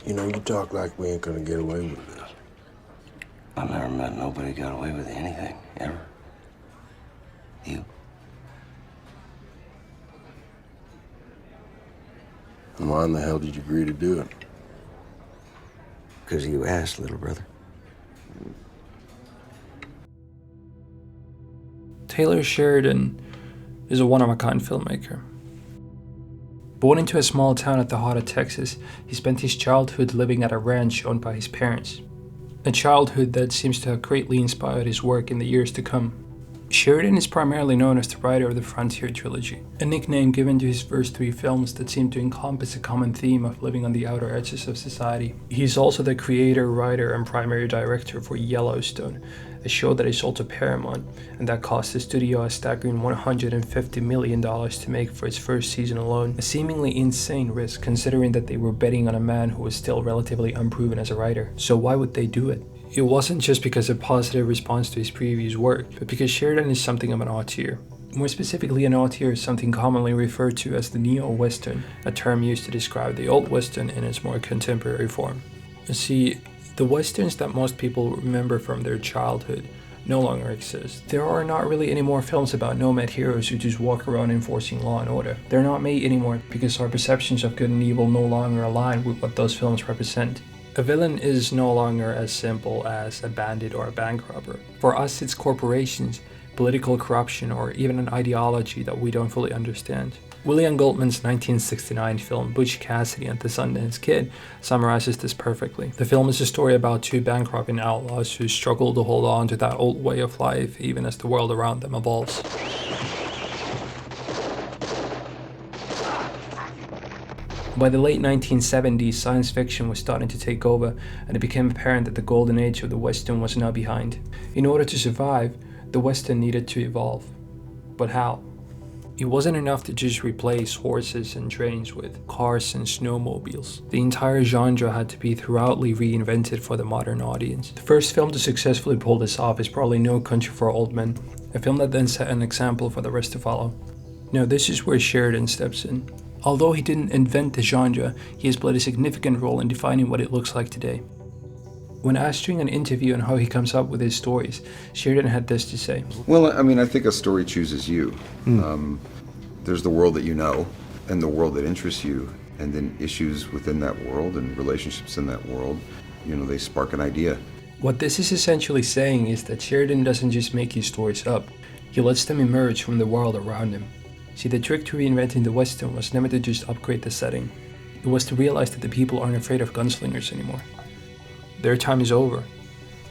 You know, you talk like we ain't gonna get away with this. I've never met nobody got away with anything, ever. You? And why in the hell did you agree to do it? Because you asked, little brother. Taylor Sheridan is a one-of-a-kind filmmaker. Born into a small town at the heart of Texas, he spent his childhood living at a ranch owned by his parents. A childhood that seems to have greatly inspired his work in the years to come. Sheridan is primarily known as the writer of the Frontier trilogy, a nickname given to his first 3 films that seem to encompass a common theme of living on the outer edges of society. He is also the creator, writer, and primary director for Yellowstone, a show that is sold to Paramount and that cost the studio a staggering $150 million to make for its first season alone, a seemingly insane risk considering that they were betting on a man who was still relatively unproven as a writer. So why would they do it? It wasn't just because of positive response to his previous work, but because Sheridan is something of an auteur. More specifically, an auteur is something commonly referred to as the neo-Western, a term used to describe the old Western in its more contemporary form. See, the Westerns that most people remember from their childhood no longer exist. There are not really any more films about nomad heroes who just walk around enforcing law and order. They're not made anymore because our perceptions of good and evil no longer align with what those films represent. A villain is no longer as simple as a bandit or a bank robber. For us, it's corporations, political corruption, or even an ideology that we don't fully understand. William Goldman's 1969 film Butch Cassidy and the Sundance Kid summarizes this perfectly. The film is a story about 2 bank robbing outlaws who struggle to hold on to that old way of life even as the world around them evolves. By the late 1970s, science fiction was starting to take over, and it became apparent that the golden age of the Western was now behind. In order to survive, the Western needed to evolve. But how? It wasn't enough to just replace horses and trains with cars and snowmobiles. The entire genre had to be thoroughly reinvented for the modern audience. The first film to successfully pull this off is probably No Country for Old Men, a film that then set an example for the rest to follow. Now, this is where Sheridan steps in. Although he didn't invent the genre, he has played a significant role in defining what it looks like today. When asked during an interview on how he comes up with his stories, Sheridan had this to say. Well, I mean, I think a story chooses you. There's the world that you know, and the world that interests you, and then issues within that world and relationships in that world, you know, they spark an idea. What this is essentially saying is that Sheridan doesn't just make his stories up, he lets them emerge from the world around him. See, the trick to reinventing the Western was never to just upgrade the setting. It was to realize that the people aren't afraid of gunslingers anymore. Their time is over.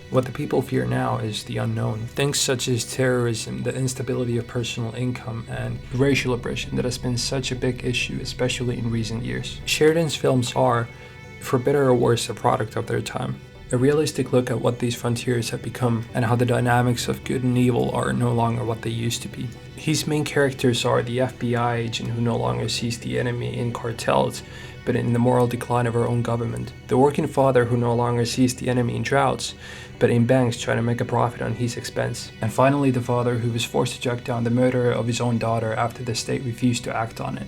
What the people fear now is the unknown. Things such as terrorism, the instability of personal income, and racial oppression that has been such a big issue, especially in recent years. Sheridan's films are, for better or worse, a product of their time. A realistic look at what these frontiers have become and how the dynamics of good and evil are no longer what they used to be. His main characters are the FBI agent who no longer sees the enemy in cartels, but in the moral decline of our own government. The working father who no longer sees the enemy in droughts, but in banks trying to make a profit on his expense. And finally, the father who was forced to track down the murderer of his own daughter after the state refused to act on it.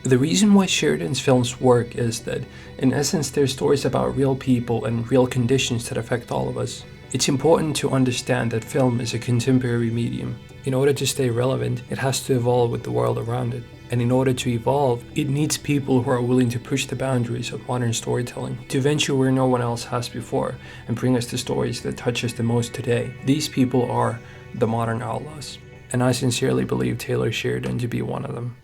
The reason why Sheridan's films work is that, in essence, they're stories about real people and real conditions that affect all of us. It's important to understand that film is a contemporary medium. In order to stay relevant, it has to evolve with the world around it. And in order to evolve, it needs people who are willing to push the boundaries of modern storytelling, to venture where no one else has before, and bring us the stories that touch us the most today. These people are the modern outlaws, and I sincerely believe Taylor Sheridan to be one of them.